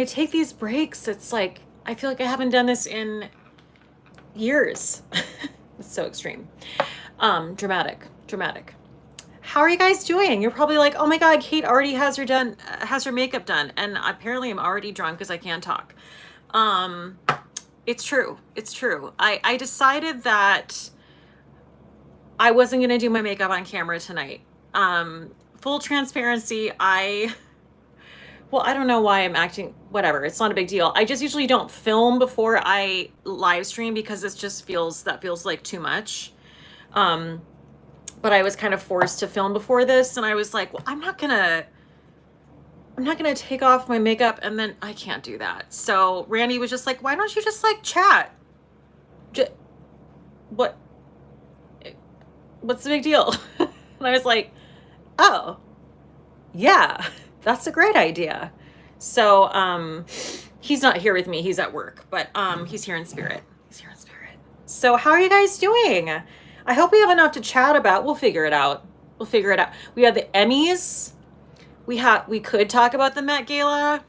I take these breaks, it's like, I feel like I haven't done this in years. It's so extreme. Dramatic. How are you guys doing? You're probably like, oh my God, Cate already has her makeup done. And apparently I'm already drunk because I can't talk. It's true. I decided that I wasn't going to do my makeup on camera tonight. Full transparency, I don't know why I'm acting, whatever. It's not a big deal. I just usually don't film before I live stream because that feels like too much. But I was kind of forced to film before this, and I was like, well, I'm not gonna take off my makeup, and then I can't do that. So Randy was just like, why don't you just like chat? What's the big deal? And I was like, oh, yeah, that's a great idea. So he's not here with me, he's at work, but he's here in spirit. So how are you guys doing? I hope we have enough to chat about. We'll figure it out. We had the Emmys. We could talk about the Met Gala.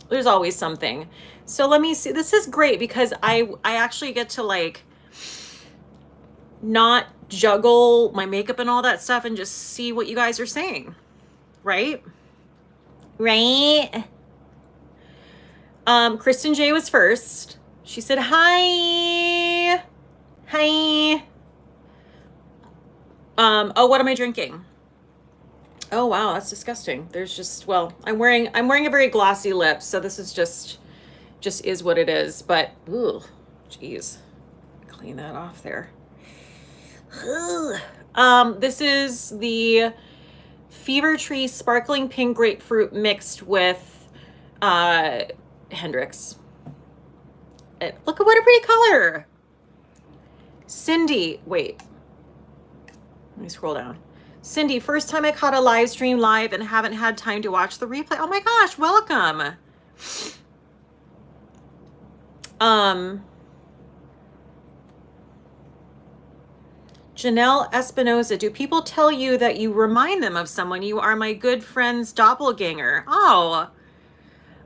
There's always something. So let me see. This is great because I actually get to like not juggle my makeup and all that stuff and just see what you guys are saying. Right? Kristen J was first. She said, hi. Oh, what am I drinking? Oh, wow, that's disgusting. There's just, well, I'm wearing a very glossy lip, so this is just is what it is. But, ooh, geez, clean that off there. This is the Fever Tree Sparkling Pink Grapefruit mixed with Hendrick's. Look at what a pretty color. Cindy, wait. Let me scroll down. Cindy, first time I caught a live stream live and haven't had time to watch the replay. Oh my gosh, welcome. Janelle Espinoza, do people tell you that you remind them of someone? You are my good friend's doppelganger. Oh,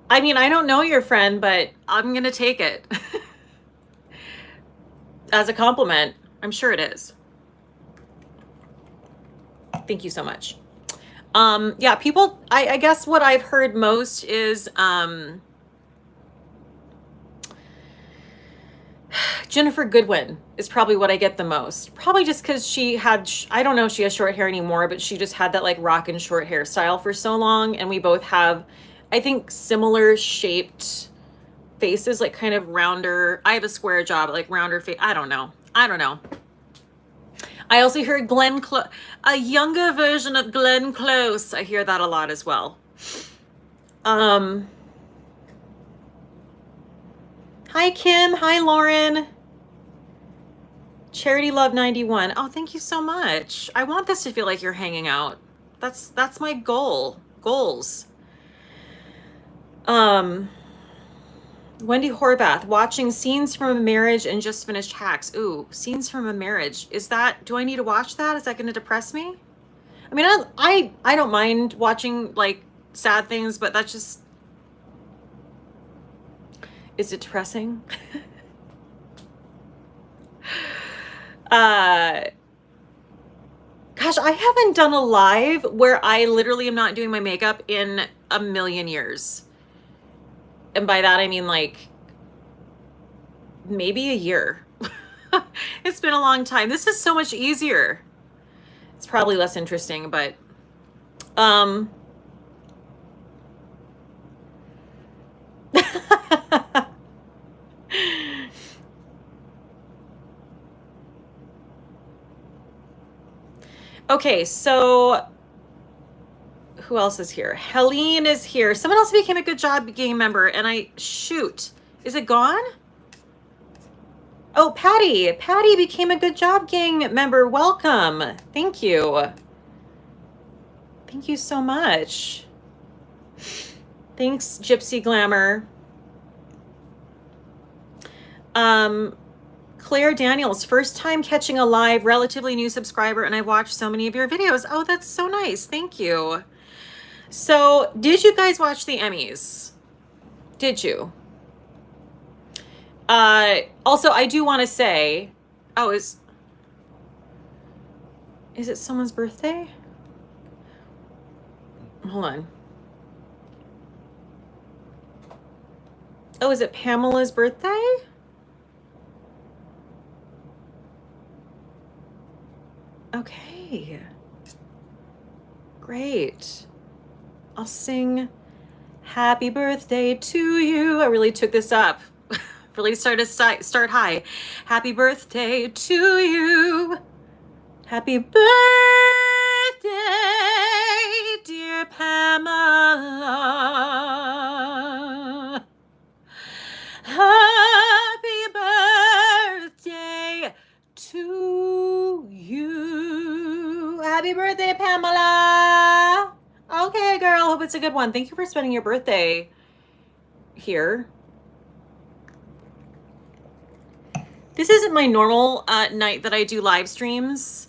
I mean, I don't know your friend, but I'm going to take it as a compliment. I'm sure it is. Thank you so much. Yeah, people, I guess what I've heard most is Jennifer Goodwin is probably what I get the most. Probably just because she had, I don't know if she has short hair anymore, but she just had that like rockin' short hairstyle for so long. And we both have, I think, similar shaped faces, like kind of rounder. I have a square jaw, but like rounder face. I don't know. I also hear Glenn Close, a younger version of Glenn Close. I hear that a lot as well. Hi, Kim. Hi, Lauren. Charity Love 91. Oh, thank you so much. I want this to feel like you're hanging out. That's my goals. Wendy Horvath, watching Scenes from a Marriage and just finished Hacks. Ooh, Scenes from a Marriage. Do I need to watch that? Is that going to depress me? I mean, I don't mind watching like sad things, but that's just, is it depressing? Gosh, I haven't done a live where I literally am not doing my makeup in a million years. And by that, I mean like maybe a year. It's been a long time. This is so much easier. It's probably less interesting, but okay, so who else is here? Helene is here. Someone else became a Good Job Gang member, and shoot, is it gone? Oh, Patty became a Good Job Gang member. Welcome. Thank you so much. Thanks, Gypsy Glamour. Claire Daniels, first time catching a live, relatively new subscriber, and I watched so many of your videos. Oh, that's so nice. Thank you. So, did you guys watch the Emmys? Did you? Also, I do want to say, oh, is it someone's birthday? Hold on. Oh, is it Pamela's birthday? Okay. Great. I'll sing happy birthday to you. I really took this up. Really started to start high. Happy birthday to you. Happy birthday, dear Pamela. Happy birthday to you. Happy birthday, Pamela. Okay, girl. Hope it's a good one. Thank you for spending your birthday here. This isn't my normal night that I do live streams.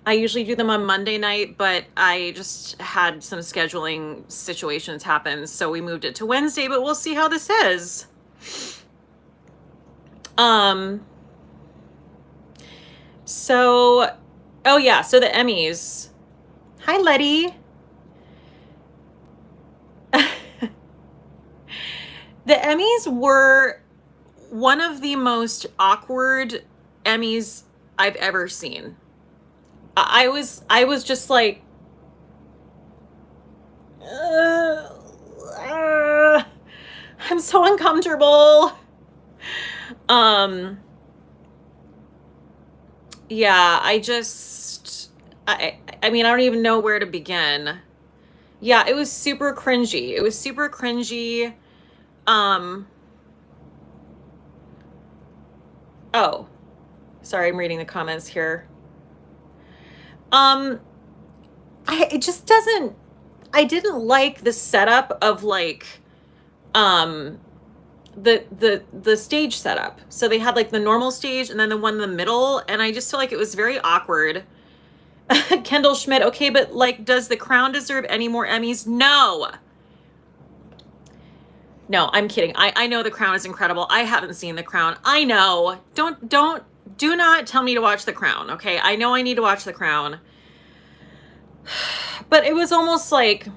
I usually do them on Monday night, but I just had some scheduling situations happen, so we moved it to Wednesday, but we'll see how this is. So, oh yeah, so the Emmys. Hi, Letty. The Emmys were one of the most awkward Emmys I've ever seen. I was just like, I'm so uncomfortable. Yeah, I mean, I don't even know where to begin. Yeah, it was super cringy. It was super cringy. Oh, sorry, I'm reading the comments here. It just doesn't, I didn't like the setup of like, the stage setup. So they had like the normal stage and then the one in the middle, and I just feel like it was very awkward. Kendall Schmidt, okay, but like, does The Crown deserve any more Emmys? No. No, I'm kidding. I know The Crown is incredible. I haven't seen The Crown. I know. Do not tell me to watch The Crown, okay? I know I need to watch The Crown. But it was almost like,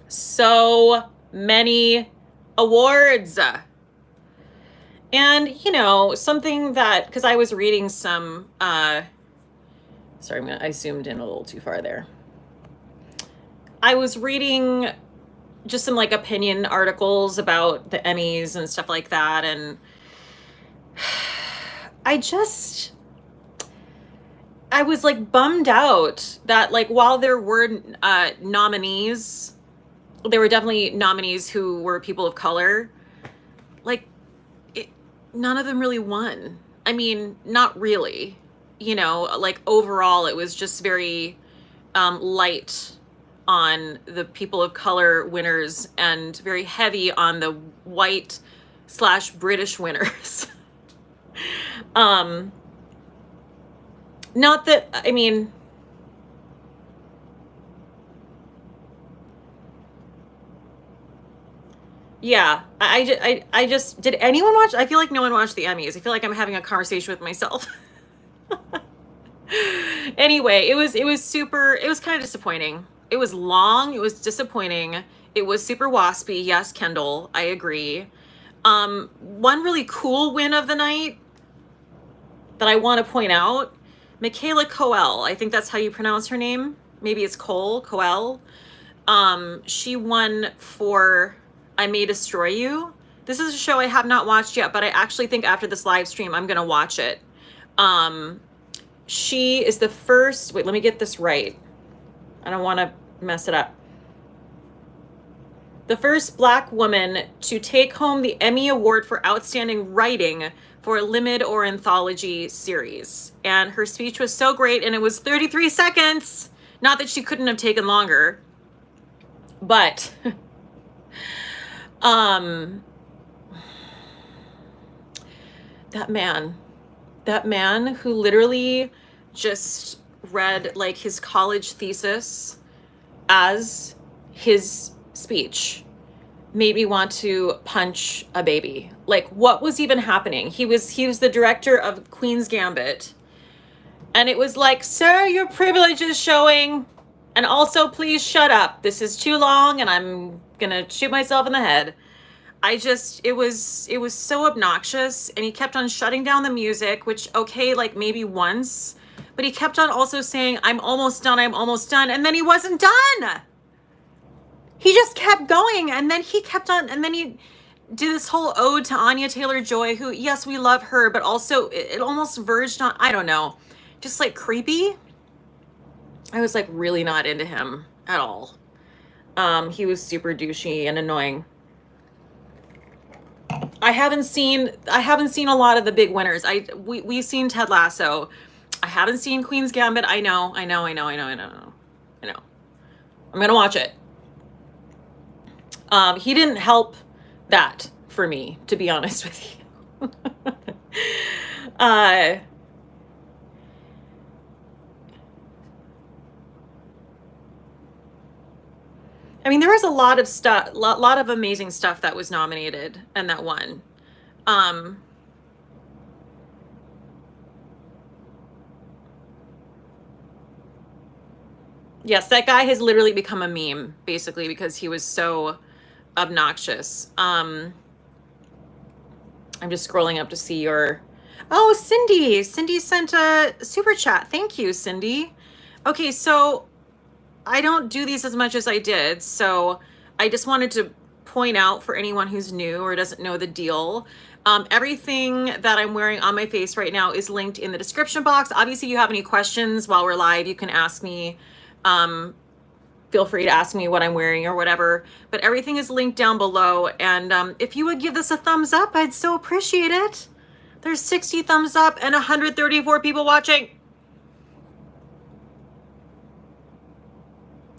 so many awards. And, you know, something that, because I was reading some, sorry, I zoomed in a little too far there. I was reading just some like opinion articles about the Emmys and stuff like that, and I was like bummed out that like while there were nominees, there were definitely nominees who were people of color, like none of them really won. I mean, not really, you know, like overall it was just very light on the people of color winners and very heavy on the white / British winners. Not that, I mean, yeah, I just, did anyone watch? I feel like no one watched the Emmys. I feel like I'm having a conversation with myself. Anyway, it was kind of disappointing. It was long. It was disappointing. It was super waspy. Yes, Kendall, I agree. One really cool win of the night that I want to point out, Michaela Coel. I think that's how you pronounce her name. Maybe it's Coel. She won for I May Destroy You. This is a show I have not watched yet, but I actually think after this live stream, I'm going to watch it. She is the first, wait, let me get this right. I don't want to mess it up. The first Black woman to take home the Emmy Award for Outstanding Writing for a limited or anthology series. And her speech was so great, and it was 33 seconds. Not that she couldn't have taken longer, but that man who literally just read like his college thesis as his speech made me want to punch a baby. Like, what was even happening? He was the director of Queen's Gambit. And it was like, sir, your privilege is showing. And also, please shut up. This is too long and I'm gonna shoot myself in the head. It was so obnoxious, and he kept on shutting down the music, which, okay, like maybe once, but he kept on also saying, I'm almost done, and then he wasn't done. He just kept going, and then he kept on, and then he did this whole ode to Anya Taylor-Joy, who, yes, we love her, but also it almost verged on, I don't know, just like creepy. I was like really not into him at all. He was super douchey and annoying. I haven't seen a lot of the big winners. We've seen Ted Lasso. I haven't seen Queen's Gambit. I know. I'm gonna watch it. He didn't help that for me, to be honest with you. I mean, there was a lot of stuff, lot of amazing stuff that was nominated and that won. Yes, that guy has literally become a meme, basically, because he was so obnoxious. I'm just scrolling up to see your... Oh, Cindy! Cindy sent a super chat. Thank you, Cindy. Okay, so I don't do these as much as I did, so I just wanted to point out for anyone who's new or doesn't know the deal, everything that I'm wearing on my face right now is linked in the description box. Obviously, if you have any questions while we're live, you can ask me. Feel free to ask me what I'm wearing or whatever, but everything is linked down below. And if you would give this a thumbs up, I'd so appreciate it. There's 60 thumbs up and 134 people watching.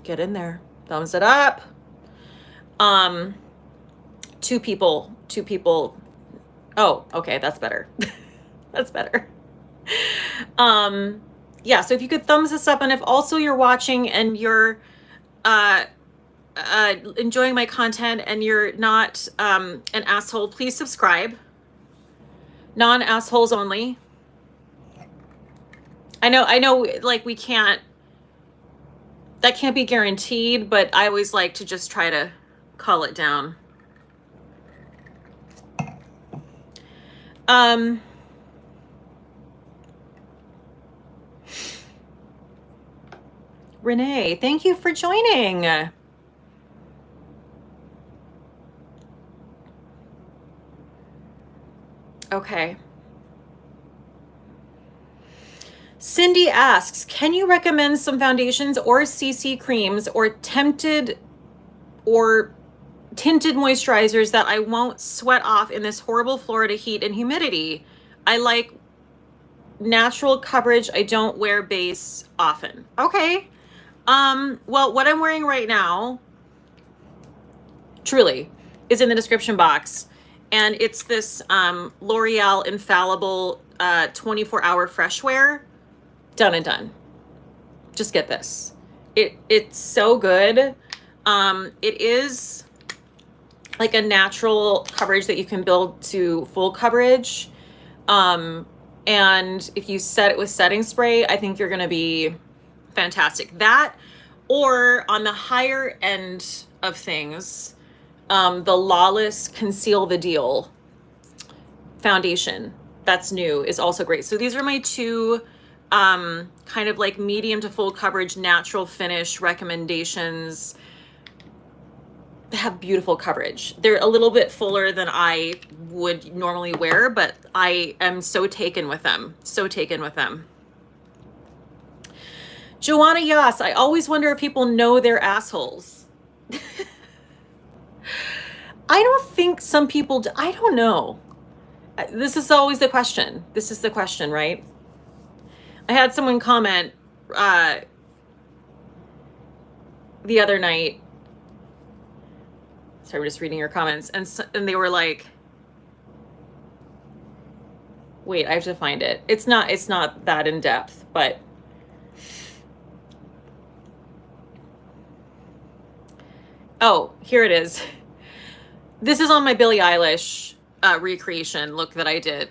Get in there. Thumbs it up. Two people. Oh, okay. That's better. That's better. Yeah. So if you could thumbs this up, and if also you're watching and you're, enjoying my content and you're not, an asshole, please subscribe. Non-assholes only. I know, like we can't, that can't be guaranteed, but I always like to just try to call it down. Renee, thank you for joining. Okay. Cindy asks, can you recommend some foundations or CC creams or tinted moisturizers that I won't sweat off in this horrible Florida heat and humidity? I like natural coverage. I don't wear base often. Okay. Well, what I'm wearing right now, truly, is in the description box. And it's this L'Oreal Infallible 24-hour fresh wear. Done and done. Just get this. It's so good. It is like a natural coverage that you can build to full coverage. And if you set it with setting spray, I think you're gonna be fantastic. That, or on the higher end of things, the Lawless Conceal the Deal foundation that's new is also great. So these are my two kind of like medium to full coverage natural finish recommendations. They have beautiful coverage. They're a little bit fuller than I would normally wear, but I am so taken with them. So taken with them. Joanna Yas, I always wonder if people know they're assholes. I don't think some people do. I don't know. This is always the question. This is the question, right? I had someone comment the other night. Sorry, we're just reading your comments. And they were like, wait, I have to find it. It's not that in depth, but Oh, here it is. This is on my Billie Eilish recreation look that I did.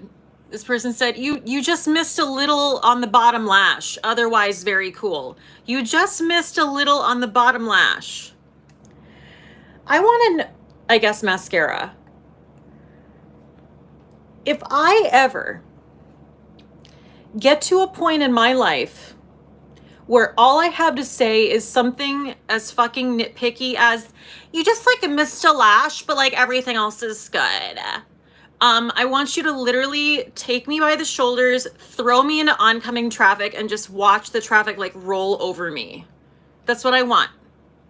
This person said, you just missed a little on the bottom lash. Otherwise very cool. You just missed a little on the bottom lash. I want an, I guess, mascara. If I ever get to a point in my life where all I have to say is something as fucking nitpicky as, you just like missed a lash, but like everything else is good. I want you to literally take me by the shoulders, throw me into oncoming traffic, and just watch the traffic like roll over me. That's what I want.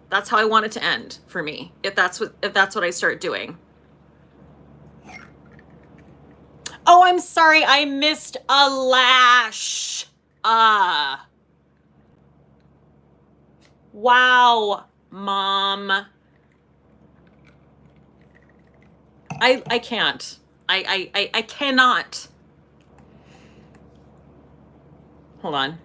That's how I want it to end for me. If that's what I start doing. Oh, I'm sorry. I missed a lash. Wow, Mom. I can't. I cannot. Hold on.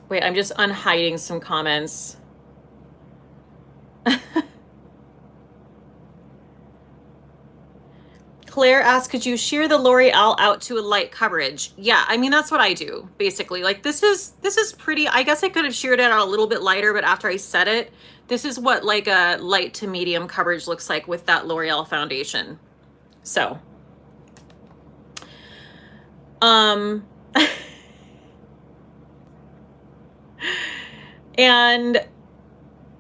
Wait, I'm just unhiding some comments. Claire asked, could you shear the L'Oreal out to a light coverage? Yeah, I mean, that's what I do, basically. Like, this is pretty, I guess I could have sheared it out a little bit lighter, but after I set it, this is what like a light to medium coverage looks like with that L'Oreal foundation. So, and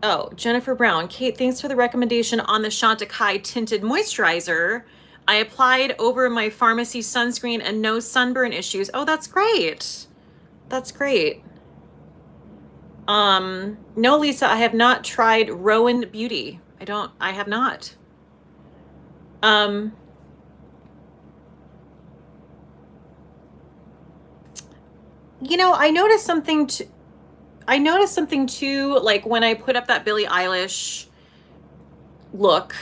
oh, Jennifer Brown, Cate, thanks for the recommendation on the Chantecaille tinted moisturizer. I applied over my pharmacy sunscreen and no sunburn issues. Oh, that's great. That's great. No, Lisa, I have not tried Rowan Beauty. I have not. You know, I noticed something too, like when I put up that Billie Eilish look,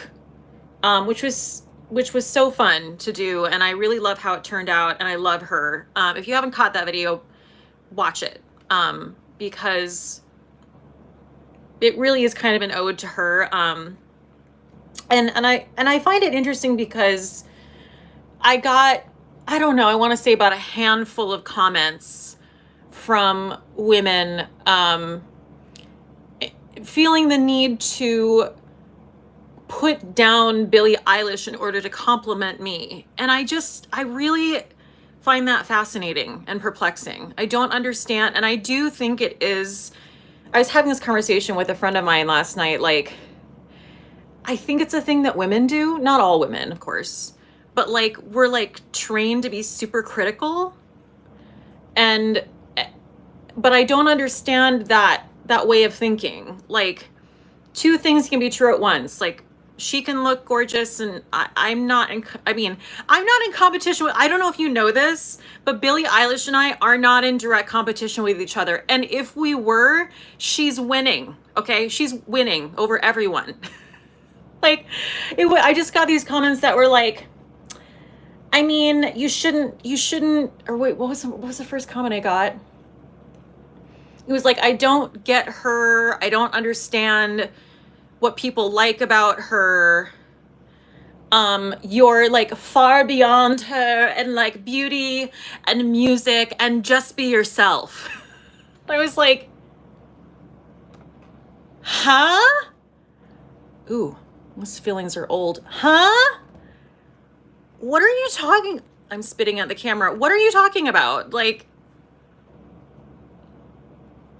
which was so fun to do, and I really love how it turned out, and I love her. If you haven't caught that video, watch it, because it really is kind of an ode to her. And I find it interesting because I got, I don't know, I want to say about a handful of comments from women feeling the need to put down Billie Eilish in order to compliment me. And I really find that fascinating and perplexing. I don't understand. And I do think it is, I was having this conversation with a friend of mine last night. Like, I think it's a thing that women do. Not all women, of course, but like, we're like trained to be super critical. But I don't understand that way of thinking. Like, two things can be true at once. Like, she can look gorgeous, and I'm not in competition with, I don't know if you know this, but Billie Eilish and I are not in direct competition with each other. And if we were, she's winning, okay? She's winning over everyone. Like, I just got these comments that were like, I mean, you shouldn't, or wait, what was the first comment I got? It was like, I don't get her. I don't understand what people like about her. You're like far beyond her and like beauty and music, and just be yourself. I was like, huh? Ooh, those feelings are old. Huh? What are you talking? I'm spitting at the camera. What are you talking about? Like,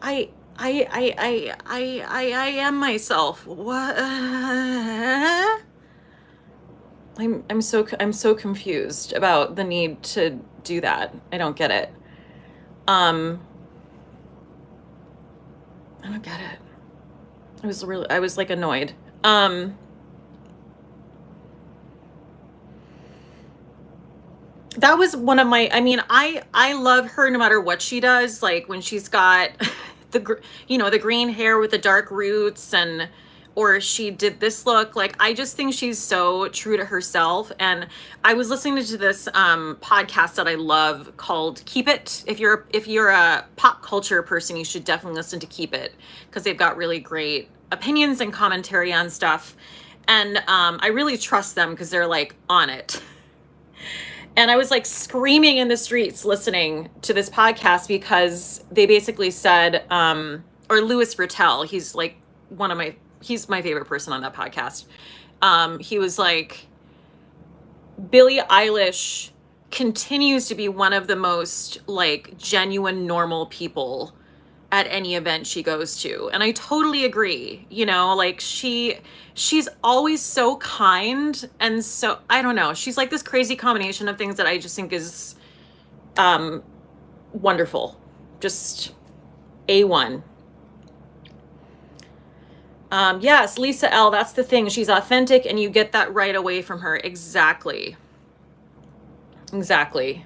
I am myself. What? I'm so confused about the need to do that. I don't get it. I don't get it. I was like annoyed. That was one of my, I mean, I love her no matter what she does. Like when she's got the green hair with the dark roots, and or she did this look. Like, I just think she's so true to herself. And I was listening to this podcast that I love called Keep It. If you're a pop culture person, you should definitely listen to Keep It, because they've got really great opinions and commentary on stuff. And I really trust them because they're like on it. And I was like screaming in the streets listening to this podcast, because they basically said, or Louis Vertel, he's like he's my favorite person on that podcast. He was like, Billie Eilish continues to be one of the most like genuine, normal people at any event she goes to. And I totally agree. You know, like she's always so kind, and so, I don't know, she's like this crazy combination of things that I just think is wonderful. Just A1. Yes, Lisa L, that's the thing. She's authentic, and you get that right away from her. Exactly. Exactly.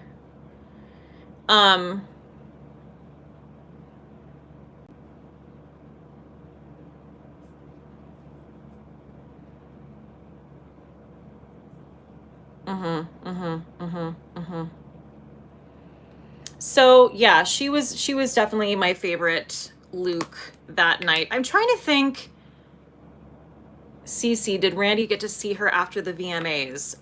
So yeah, she was definitely my favorite Luke that night. I'm trying to think. Cece, did Randy get to see her after the VMAs?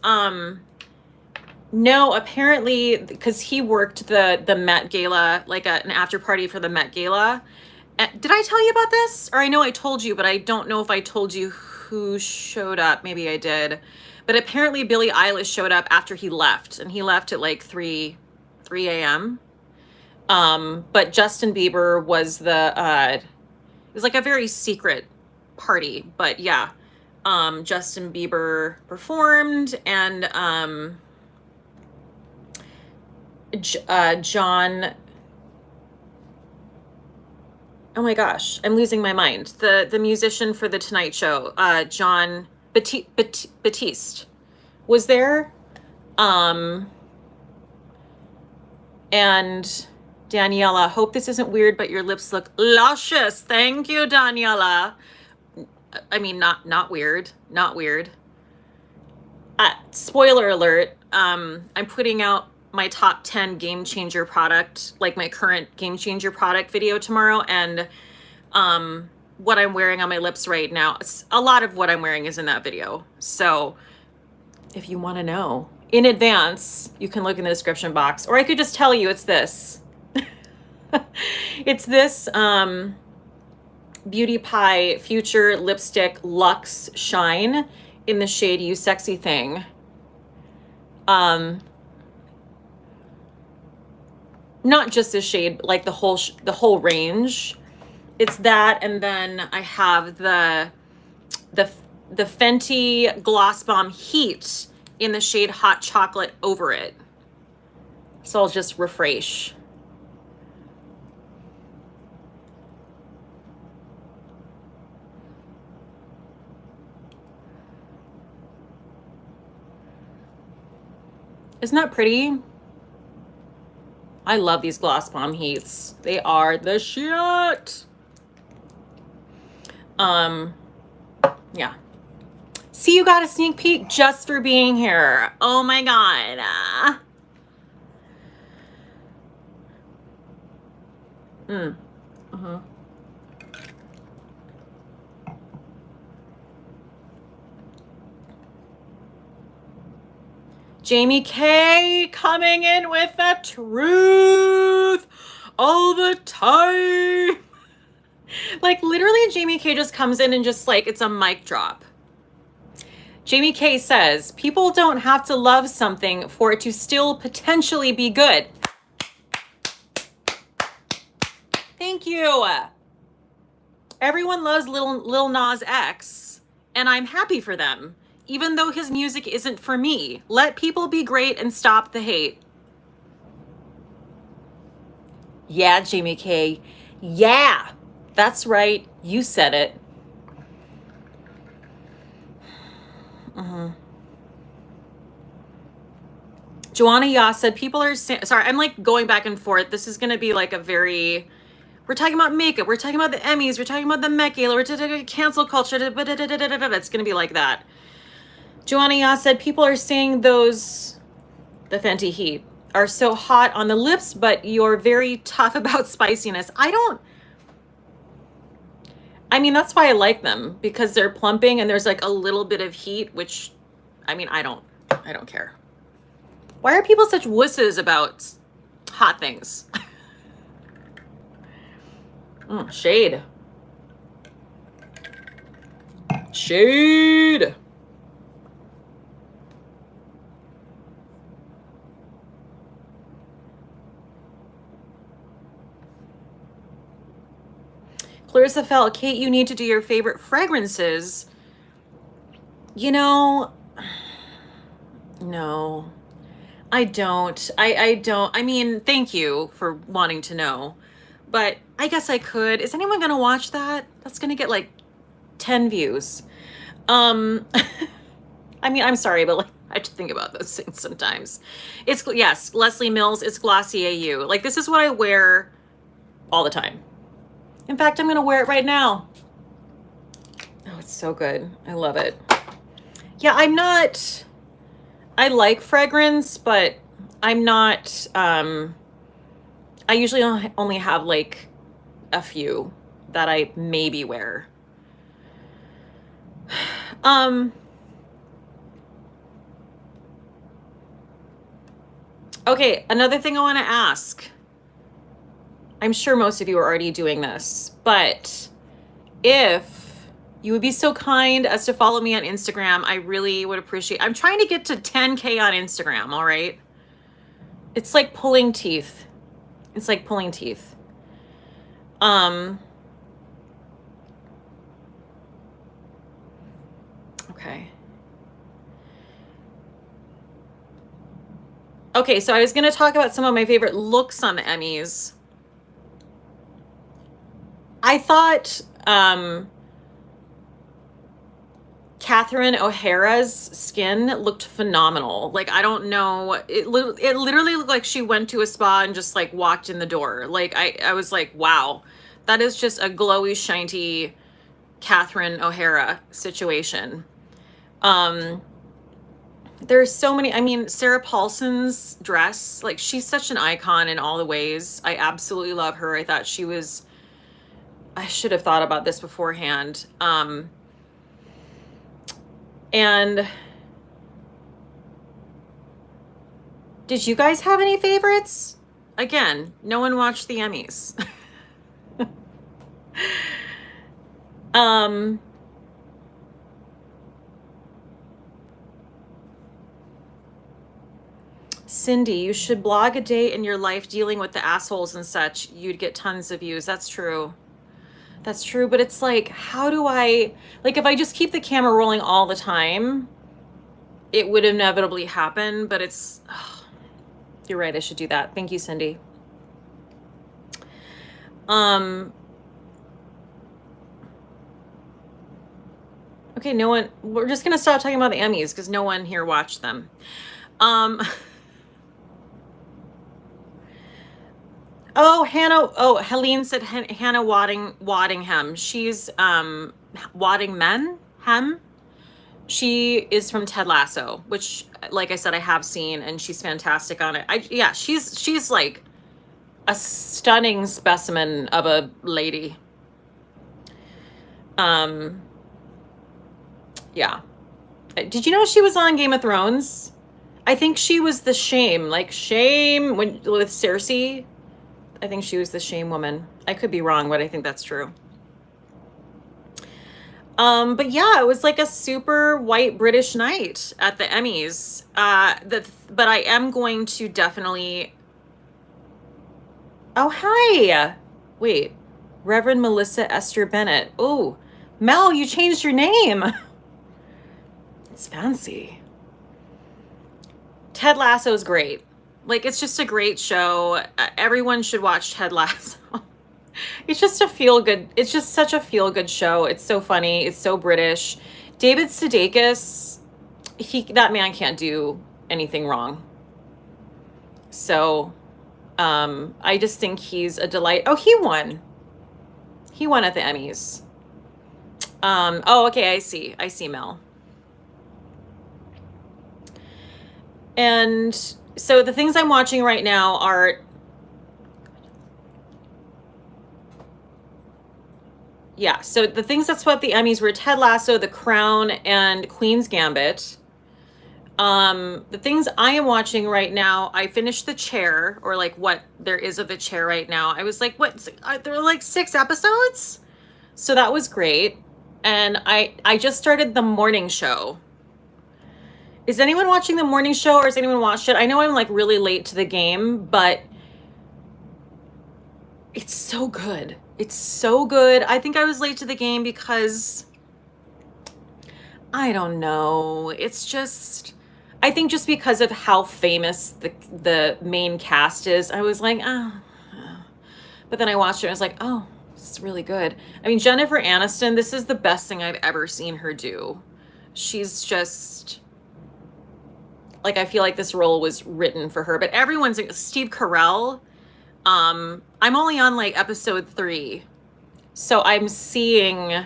No, apparently, because he worked the Met Gala, like an after party for the Met Gala. Did I tell you about this? Or I know I told you, but I don't know if I told you who showed up. Maybe I did. But apparently Billie Eilish showed up after he left, and he left at like 3 a.m. But Justin Bieber was it was like a very secret party, but yeah. Justin Bieber performed, and John, oh my gosh, I'm losing my mind. The musician for the Tonight Show, John Batiste was there. And Daniela, hope this isn't weird, but your lips look luscious. Thank you, Daniela. I mean, not weird, not weird. Spoiler alert, I'm putting out my top 10 game changer product, like my current game changer product video tomorrow. And what I'm wearing on my lips right now, a lot of what I'm wearing is in that video. So if you want to know in advance, you can look in the description box, or I could just tell you it's this. It's this Beauty Pie Future Lipstick Luxe Shine in the shade You Sexy Thing. Not just this shade, like the whole range. It's that, and then I have the Fenty Gloss Bomb Heat in the shade Hot Chocolate over it. So I'll just refresh. Isn't that pretty? I love these Gloss Bomb Heats. They are the shit. Yeah. See, you got a sneak peek just for being here. Oh my God. Jamie K coming in with the truth all the time. Like, literally, Jamie K just comes in and just like, it's a mic drop. Jamie K says, people don't have to love something for it to still potentially be good. Thank you. Everyone loves Lil Nas X, and I'm happy for them. Even though his music isn't for me. Let people be great and stop the hate. Yeah, Jamie K. Yeah, that's right. You said it. Joanna Yas said, people are sorry, I'm like going back and forth. This is going to be like we're We're talking about makeup. We're talking about the Emmys. We're talking about the Met Gala. We're talking about cancel culture. It's going to be like that. Joanna Ya said, people are saying those, the Fenty Heat, are so hot on the lips, but you're very tough about spiciness. I mean, that's why I like them, because they're plumping and there's like a little bit of heat, which, I mean, I don't care. Why are people such wusses about hot things? Shade. Shade. Clarissa felt, Cate, you need to do your favorite fragrances. You know, no, I don't. I don't. I mean, thank you for wanting to know, but I guess I could. Is anyone gonna watch that? That's gonna get like 10 views. I mean, I'm sorry, but like, I have to think about those things sometimes. Yes, Leslie Mills, it's Glossier You. Like, this is what I wear all the time. In fact, I'm gonna wear it right now. Oh, it's so good. I love it. Yeah, I like fragrance, but I'm not, I usually only have like a few that I maybe wear. Okay, another thing I want to ask. I'm sure most of you are already doing this, but if you would be so kind as to follow me on Instagram, I really would appreciate. I'm trying to get to 10K on Instagram, all right? It's like pulling teeth. It's like pulling teeth. Okay. Okay, so I was going to talk about some of my favorite looks on the Emmys. I thought Catherine O'Hara's skin looked phenomenal. Like, I don't know, it literally looked like she went to a spa and just like walked in the door. Like, I was like, wow, that is just a glowy, shiny Catherine O'Hara situation. There's so many. I mean, Sarah Paulson's dress, like, she's such an icon in all the ways. I absolutely love her. I thought she was, I should have thought about this beforehand. And did you guys have any favorites? Again, no one watched the Emmys. Cindy, you should blog a day in your life dealing with the assholes and such. You'd get tons of views. That's true. That's true. But it's like, how do I, like, if I just keep the camera rolling all the time, it would inevitably happen. But it's, oh, you're right. I should do that. Thank you, Cindy. Okay, no one, we're just going to stop talking about the Emmys because no one here watched them. Oh, Hannah. Oh, Helene said Hannah Waddingham. She's Waddingham. She is from Ted Lasso, which, like I said, I have seen, and she's fantastic on it. Yeah, she's like a stunning specimen of a lady. Yeah. Did you know she was on Game of Thrones? I think she was the Shame with Cersei. I think she was the Shame woman. I could be wrong, but I think that's true. But yeah, it was like a super white British night at the Emmys. But I am going to definitely. Oh, hi. Wait, Reverend Melissa Esther Bennett. Oh, Mel, you changed your name. It's fancy. Ted Lasso's great. Like, it's just a great show. Everyone should watch Ted Lasso. It's just a feel-good. It's just such a feel-good show. It's so funny. It's so British. David Sudeikis, that man can't do anything wrong. So, I just think he's a delight. Oh, he won. He won at the Emmys. Oh, okay, I see, Mel. And so the things I'm watching right now are, yeah, so the things that swept the Emmys were Ted Lasso, The Crown, and Queen's Gambit. The things I am watching right now, I finished The Chair, or like what there is of The Chair right now. I was like, what? There were like 6 episodes? So that was great. And I just started The Morning Show. Is anyone watching The Morning Show, or has anyone watched it? I know I'm like really late to the game, but it's so good. It's so good. I think I was late to the game because I don't know. It's just, I think just because of how famous the main cast is, I was like, oh. But then I watched it and I was like, oh, it's really good. I mean, Jennifer Aniston, this is the best thing I've ever seen her do. She's just, like, I feel like this role was written for her. But everyone's, Steve Carell, I'm only on like episode 3. So I'm seeing,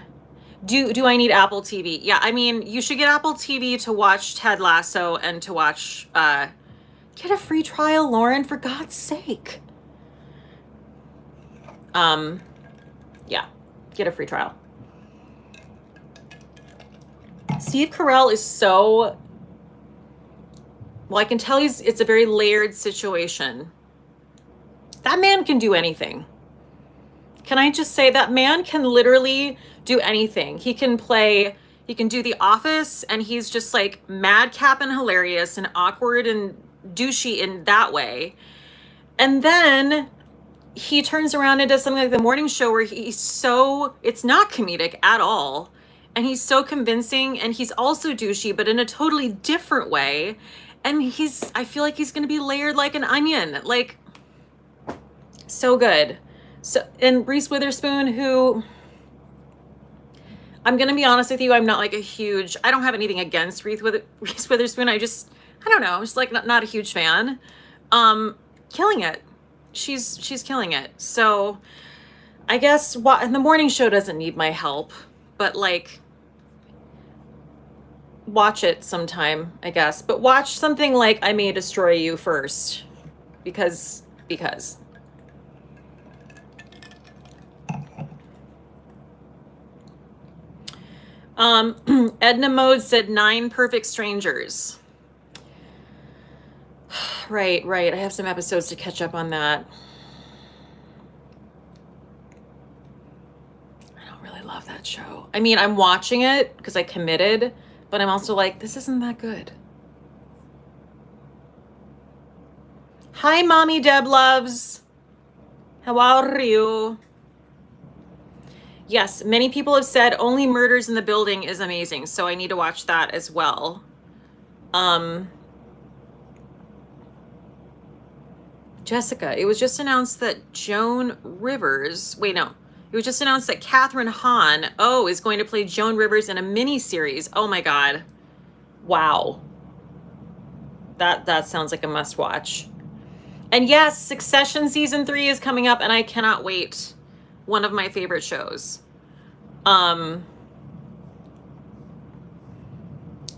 do I need Apple TV? Yeah, I mean, you should get Apple TV to watch Ted Lasso and to watch, get a free trial, Lauren, for God's sake. Yeah, get a free trial. Steve Carell is so, well, I can tell it's a very layered situation. That man can do anything. Can I just say that man can literally do anything? He can do The Office, and he's just like madcap and hilarious and awkward and douchey in that way. And then he turns around and does something like The Morning Show where it's not comedic at all. And he's so convincing, and he's also douchey, but in a totally different way. And I feel like he's going to be layered like an onion. Like, so good. So, and Reese Witherspoon, who, I'm going to be honest with you, I'm not like I don't have anything against Reese Witherspoon. I don't know. I'm just like not a huge fan. Killing it. She's killing it. So I guess The Morning Show doesn't need my help, but like, watch it sometime, I guess. But watch something like I May Destroy You first, because. Edna Mode said 9 Perfect Strangers. Right. I have some episodes to catch up on that. I don't really love that show. I mean, I'm watching it because I committed, but I'm also like, this isn't that good. Hi, Mommy Deb Loves. How are you? Yes, many people have said Only Murders in the Building is amazing, so I need to watch that as well. Jessica, it was just announced that it was just announced that Catherine Hahn, is going to play Joan Rivers in a mini-series. Oh my God. Wow. That sounds like a must-watch. And yes, Succession Season 3 is coming up, and I cannot wait. One of my favorite shows. The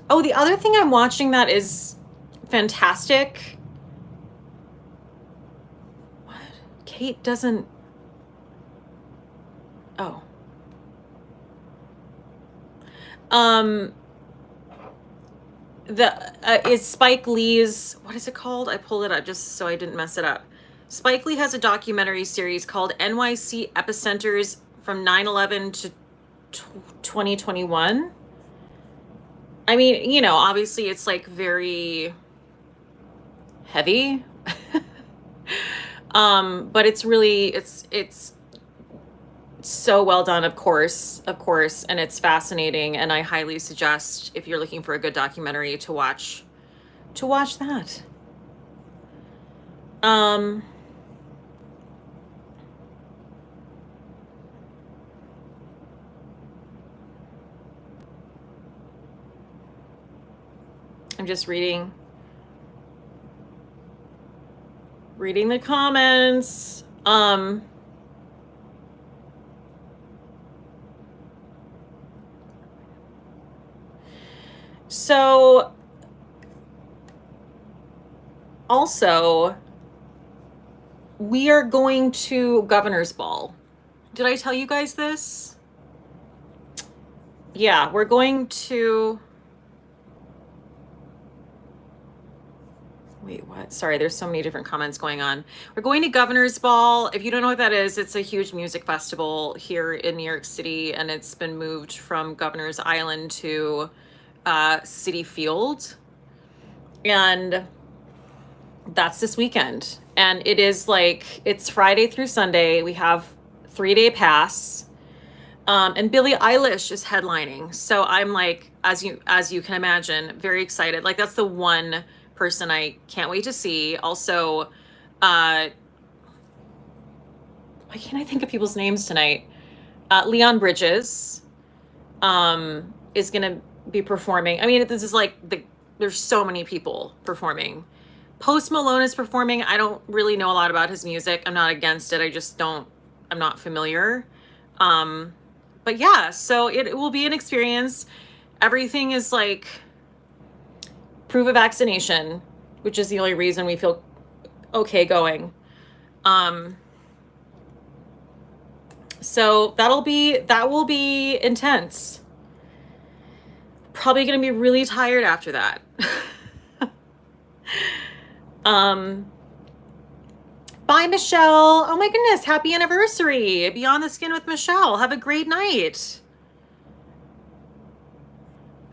other thing I'm watching that is fantastic. What? Cate doesn't. Oh. Is Spike Lee's, what is it called? I pulled it up just so I didn't mess it up. Spike Lee has a documentary series called NYC Epicenters from 9/11 to 2021. I mean, obviously it's like very heavy. But it's really, it's so well done, of course, and it's fascinating, and I highly suggest, if you're looking for a good documentary, to watch that. I'm just reading the comments. So also, we are going to Governor's Ball. Did I tell you guys this? Yeah, we're going to... Wait, what? Sorry, there's so many different comments going on. We're going to Governor's Ball. If you don't know what that is, it's a huge music festival here in New York City, and it's been moved from Governor's Island to Citi Field. And that's this weekend. And it is like, it's Friday through Sunday. We have 3-day pass. And Billie Eilish is headlining. So I'm like, as you can imagine, very excited. Like, that's the one person I can't wait to see. Also, why can't I think of people's names tonight? Leon Bridges is gonna be performing. I mean, this is like there's so many people performing. Post Malone is performing. I don't really know a lot about his music. I'm not against it. I'm not familiar. But yeah, so it will be an experience. Everything is like proof of vaccination, which is the only reason we feel okay going. So that will be intense. Probably going to be really tired after that. Bye, Michelle. Oh my goodness. Happy anniversary. Beyond the Skin with Michelle. Have a great night.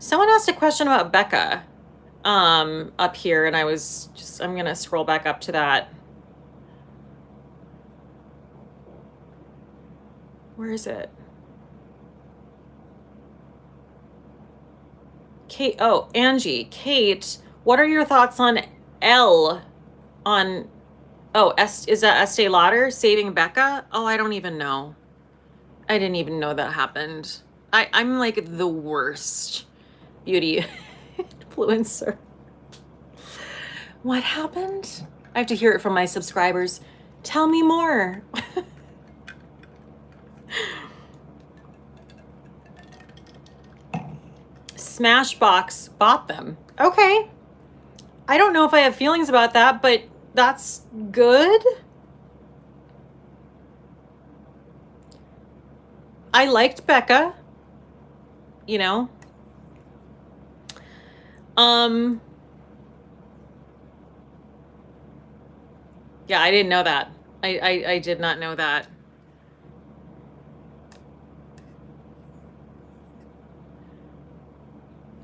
Someone asked a question about Becca up here, and I'm going to scroll back up to that. Where is it? Cate, oh, Angie, Cate, what are your thoughts on L on, oh, is that Estee Lauder saving Becca? Oh, I don't even know. I didn't even know that happened. I'm like the worst beauty influencer. What happened? I have to hear it from my subscribers. Tell me more. Smashbox bought them. Okay. I don't know if I have feelings about that, but that's good. I liked Becca, you know. Yeah, I didn't know that. I did not know that.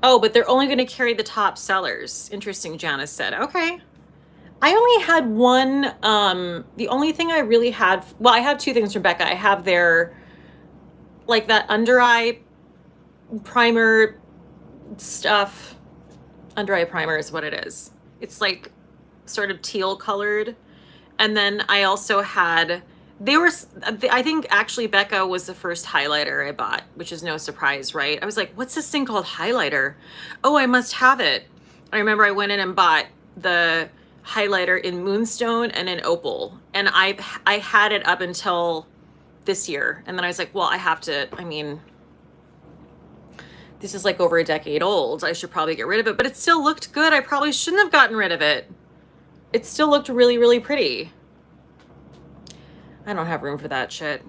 Oh, but they're only going to carry the top sellers. Interesting, Janice said. Okay. I only had one, the only thing I really had, well, I have two things from Becca. I have their, like that under eye primer stuff. Under eye primer is what it is. It's like sort of teal colored. And then I also had, I think actually Becca was the first highlighter I bought, which is no surprise, right? I was like, what's this thing called highlighter? Oh, I must have it. I remember I went in and bought the highlighter in Moonstone and in Opal. And I had it up until this year. And then I was like, well, I have to, I mean, this is like over a decade old. I should probably get rid of it, but it still looked good. I probably shouldn't have gotten rid of it. It still looked really, really pretty. I don't have room for that shit.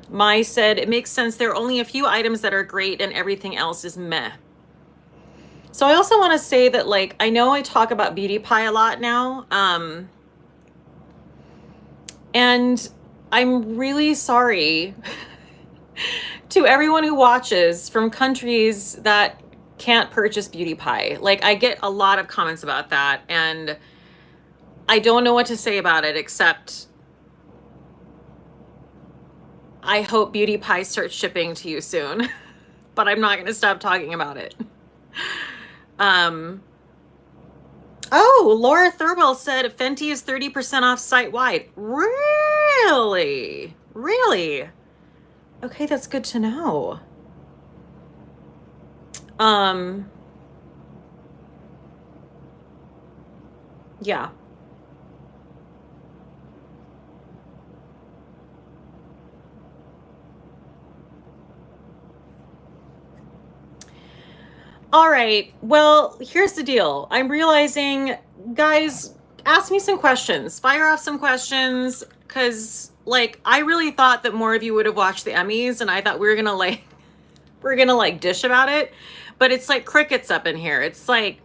Mai said, it makes sense. There are only a few items that are great and everything else is meh. So I also want to say that, like, I know I talk about Beauty Pie a lot now. And I'm really sorry to everyone who watches from countries that can't purchase Beauty Pie. Like, I get a lot of comments about that, and I don't know what to say about it except I hope Beauty Pie starts shipping to you soon. But I'm not going to stop talking about it. Oh, Laura Thurwell said Fenty is 30% off site-wide. Really? Really? Okay, that's good to know. Yeah. All right. Well, here's the deal. I'm realizing, guys, ask me some questions. Fire off some questions, because like I really thought that more of you would have watched the Emmys, and I thought we were gonna like dish about it, but it's like crickets up in here. It's like,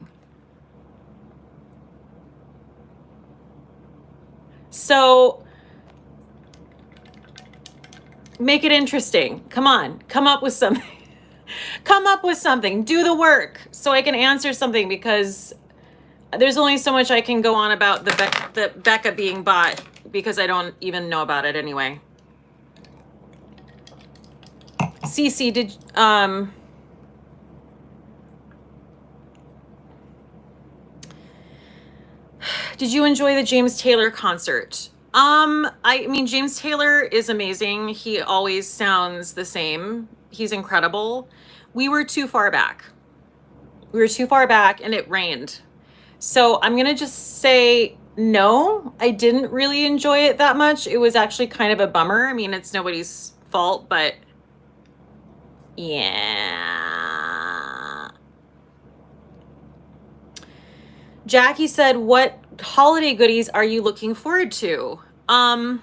so make it interesting. Come on, come up with something. Come up with something. Do the work so I can answer something, because there's only so much I can go on about the Becca being bought, because I don't even know about it anyway. Cece, did you enjoy the James Taylor concert? I mean, James Taylor is amazing. He always sounds the same. He's incredible. We were too far back. We were too far back and it rained. So I'm going to just say no, I didn't really enjoy it that much. It was actually kind of a bummer. I mean, it's nobody's fault, but yeah. Jackie said, what holiday goodies are you looking forward to? I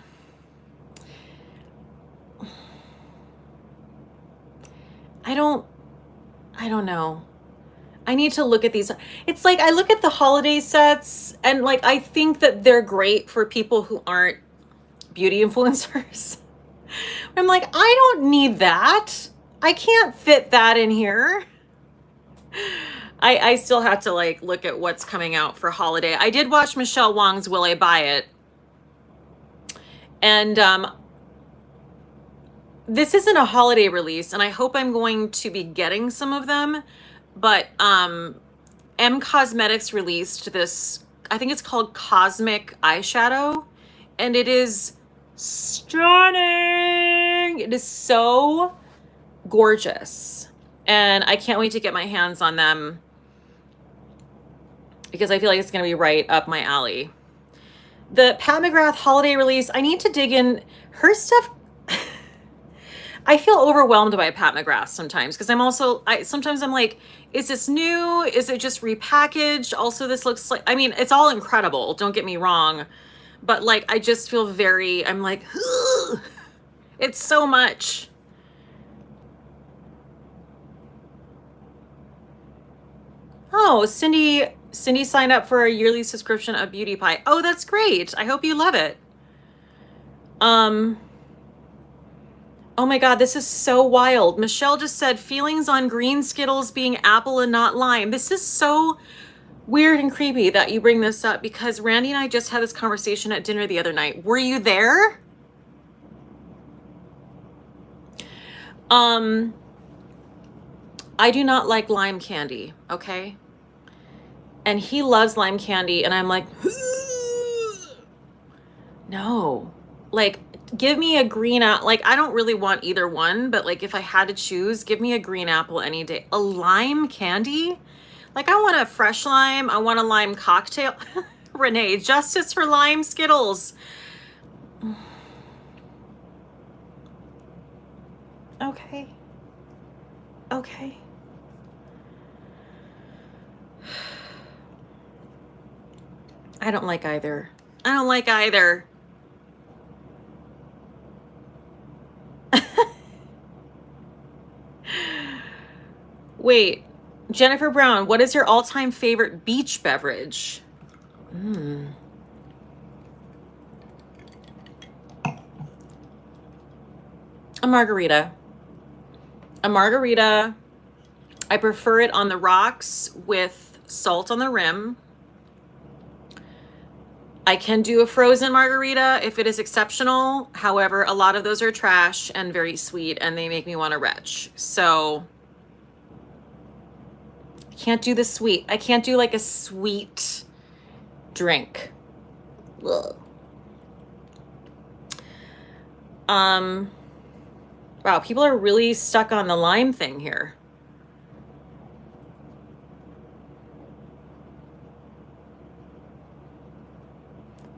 don't know. I need to look at these. It's like I look at the holiday sets and like I think that they're great for people who aren't beauty influencers. I'm like, I don't need that. I can't fit that in here. I still have to like look at what's coming out for holiday. I did watch Michelle Wong's Will I Buy It? And this isn't a holiday release, and I hope I'm going to be getting some of them. But M Cosmetics released this, I think it's called Cosmic Eyeshadow, and it is stunning. It is so gorgeous, and I can't wait to get my hands on them, because I feel like it's going to be right up my alley. The Pat McGrath holiday release, I need to dig in her stuff. I feel overwhelmed by Pat McGrath sometimes, because sometimes I'm like, is this new? Is it just repackaged? Also, this looks like, I mean, it's all incredible, don't get me wrong, but like, I just feel I'm like, ugh, it's so much. Oh, Cindy signed up for a yearly subscription of Beauty Pie. Oh, that's great. I hope you love it. Oh my God, this is so wild. Michelle just said feelings on green Skittles being apple and not lime. This is so weird and creepy that you bring this up, because Randy and I just had this conversation at dinner the other night. Were you there? I do not like lime candy, okay? And he loves lime candy, and I'm like, no. Like, give me a green apple. Like, I don't really want either one, but like, if I had to choose, give me a green apple any day. A lime candy? Like, I want a fresh lime. I want a lime cocktail. Renee, justice for lime Skittles. Okay. Okay. I don't like either. I don't like either. Wait, Jennifer Brown, what is your all-time favorite beach beverage? A margarita. A margarita. I prefer it on the rocks with salt on the rim. I can do a frozen margarita if it is exceptional. However, a lot of those are trash and very sweet, and they make me want to retch. So I can't do the sweet. I can't do like a sweet drink. Ugh. Wow, people are really stuck on the lime thing here.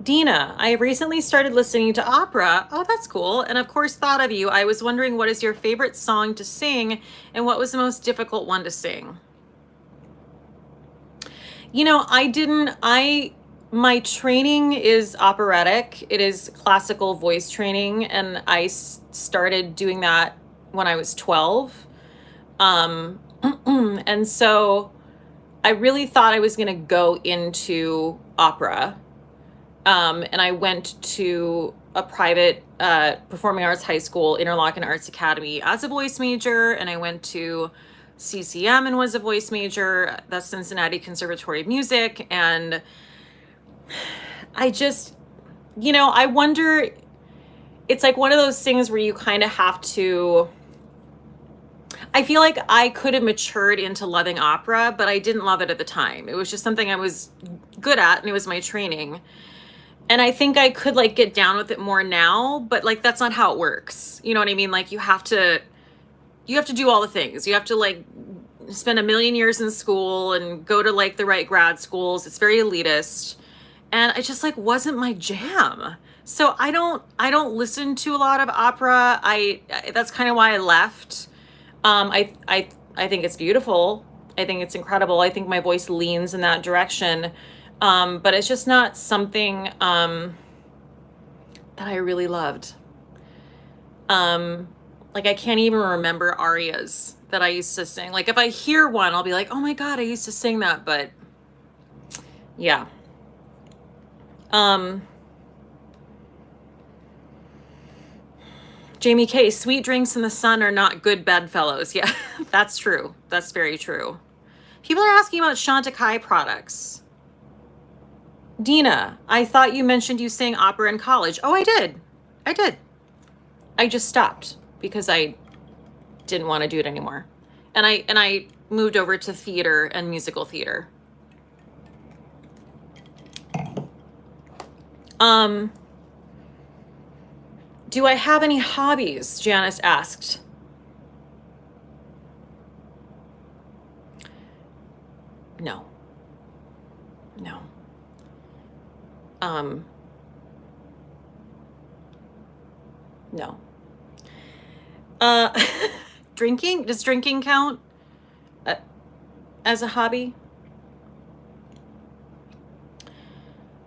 Dina, I recently started listening to opera. Oh, that's cool. And of course, thought of you. I was wondering, what is your favorite song to sing, and what was the most difficult one to sing? My training is operatic. It is classical voice training, and I started doing that when I was 12. And so I really thought I was going to go into opera. And I went to a private performing arts high school, Interlochen Arts Academy, as a voice major, and I went to CCM and was a voice major, that's Cincinnati Conservatory of Music. And I just, I wonder, it's like one of those things where you kind of have to, I feel like I could have matured into loving opera, but I didn't love it at the time. It was just something I was good at, and it was my training. And I think I could like get down with it more now, but like that's not how it works. You know what I mean? Like you have to do all the things. You have to like spend a million years in school and go to like the right grad schools. It's very elitist. And it just like wasn't my jam. So I don't listen to a lot of opera. That's kind of why I left. I think it's beautiful. I think it's incredible. I think my voice leans in that direction. But it's just not something that I really loved. Like I can't even remember arias that I used to sing. Like if I hear one, I'll be like, oh my God, I used to sing that. But yeah. Jamie K, sweet drinks in the sun are not good bedfellows. Yeah, that's true. That's very true. People are asking about Chanticleer products. Dina, I thought you mentioned you sang opera in college. Oh, I did. I just stopped because I didn't want to do it anymore. And I moved over to theater and musical theater. Do I have any hobbies? Janice asked. No. No. Drinking? Does drinking count as a hobby?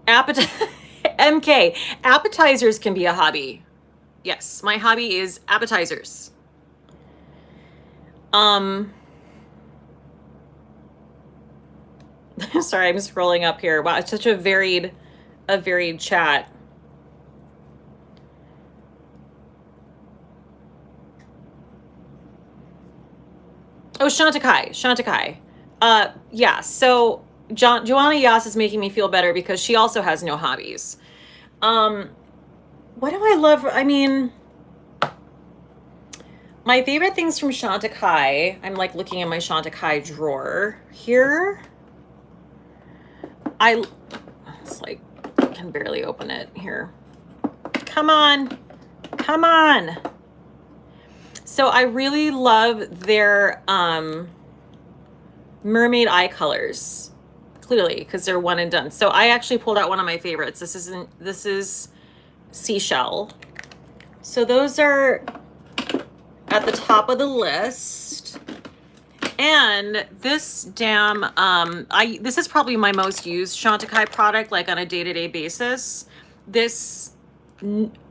MK, appetizers can be a hobby. Yes, my hobby is appetizers. Sorry, I'm scrolling up here. Wow, it's such a varied chat. Oh, Chanticleer. Yeah, so Joanna Yas is making me feel better because she also has no hobbies. What do I love? I mean, my favorite things from Chanticleer, I'm like looking in my Chanticleer drawer here. It's like, I can barely open it here. Come on. So I really love their mermaid eye colors, clearly, because they're one and done. So I actually pulled out one of my favorites. This is Seashell. So those are at the top of the list. And this this is probably my most used Chanticleer product, like on a day-to-day basis. This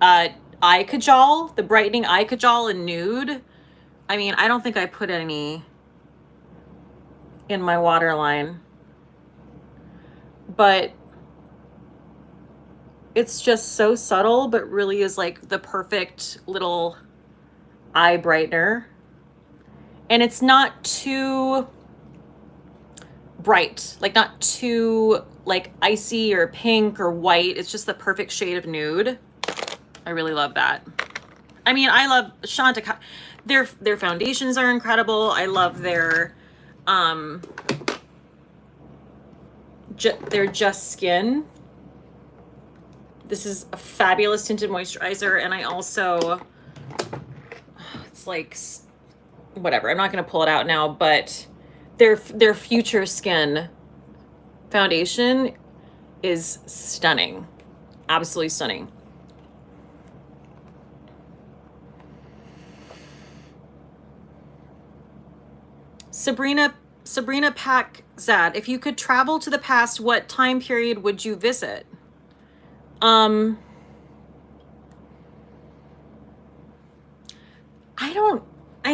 eye kajal, the brightening eye kajal in nude. I mean, I don't think I put any in my waterline, but it's just so subtle, but really is like the perfect little eye brightener. And it's not too bright, like not too like icy or pink or white. It's just the perfect shade of nude. I really love that. I mean, I love Chanticleer. Their foundations are incredible. I love their Just Skin. This is a fabulous tinted moisturizer, and I also, it's like, whatever, I'm not going to pull it out now, but their Future Skin foundation is stunning. Absolutely stunning. Sabrina Sabrina Packzad, if you could travel to the past, what time period would you visit? I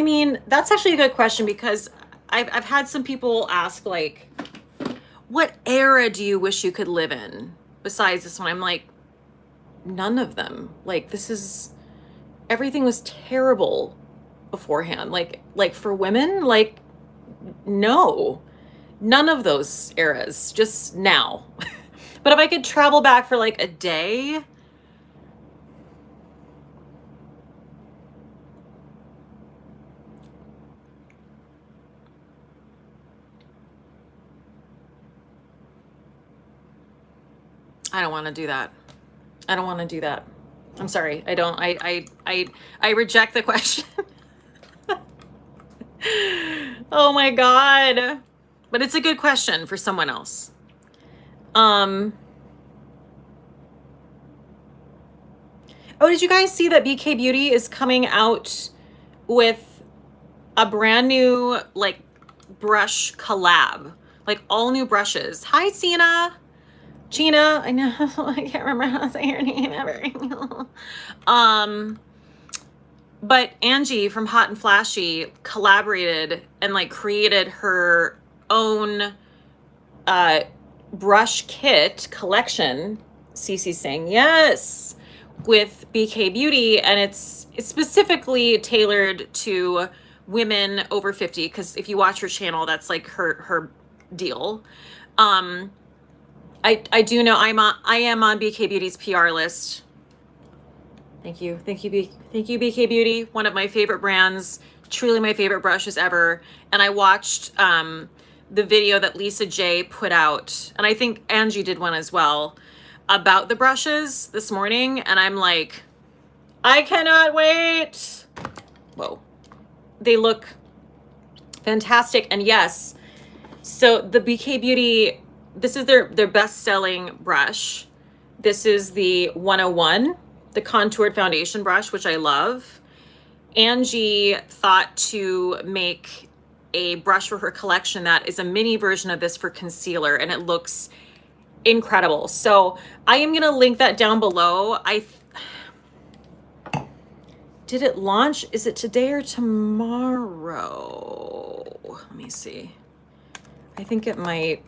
mean, that's actually a good question, because I've had some people ask, like, what era do you wish you could live in besides this one? I'm like, none of them. Like, everything was terrible beforehand. Like for women, like, no, none of those eras, just now. But if I could travel back for like a day, I don't want to do that. I don't want to do that. I'm sorry. I don't. I reject the question. Oh my God. But it's a good question for someone else. Oh, did you guys see that BK Beauty is coming out with a brand new like brush collab, like all new brushes? Hi, Gina, I know, I can't remember how to say your name ever. But Angie from Hot and Flashy collaborated and like created her own brush kit collection. Cece saying yes, with BK Beauty, and it's specifically tailored to women over 50, because if you watch her channel, that's like her deal. I do know I am on BK Beauty's PR list. Thank you BK Beauty, one of my favorite brands, truly my favorite brushes ever. And I watched the video that Lisa J put out, and I think Angie did one as well, about the brushes this morning, and I'm like, I cannot wait. Whoa, they look fantastic. And yes, so the BK Beauty, this is their best-selling brush. This is the 101, the contoured foundation brush, which I love. Angie thought to make a brush for her collection that is a mini version of this for concealer, and it looks incredible. So I am going to link that down below. Did it launch? Is it today or tomorrow? Let me see. I think it might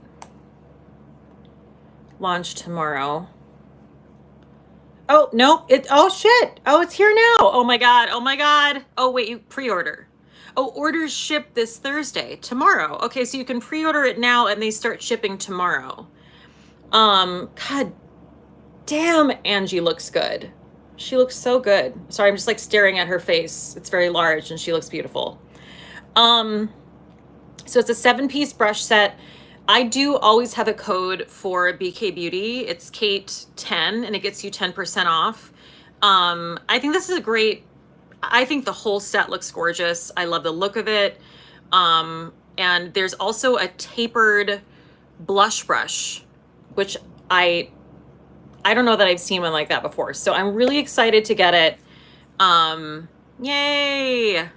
launch tomorrow. Oh, no, oh shit. Oh, it's here now. Oh my God. Oh my God. Oh, wait, you pre-order. Oh, orders ship this Thursday, tomorrow. Okay, so you can pre-order it now and they start shipping tomorrow. God damn, Angie looks good. She looks so good. Sorry, I'm just like staring at her face. It's very large and she looks beautiful. So it's a 7-piece brush set. I do always have a code for BK Beauty. It's Cate 10 and it gets you 10% off. I think this is I think the whole set looks gorgeous. I love the look of it. And there's also a tapered blush brush, which I don't know that I've seen one like that before. So I'm really excited to get it. Yay.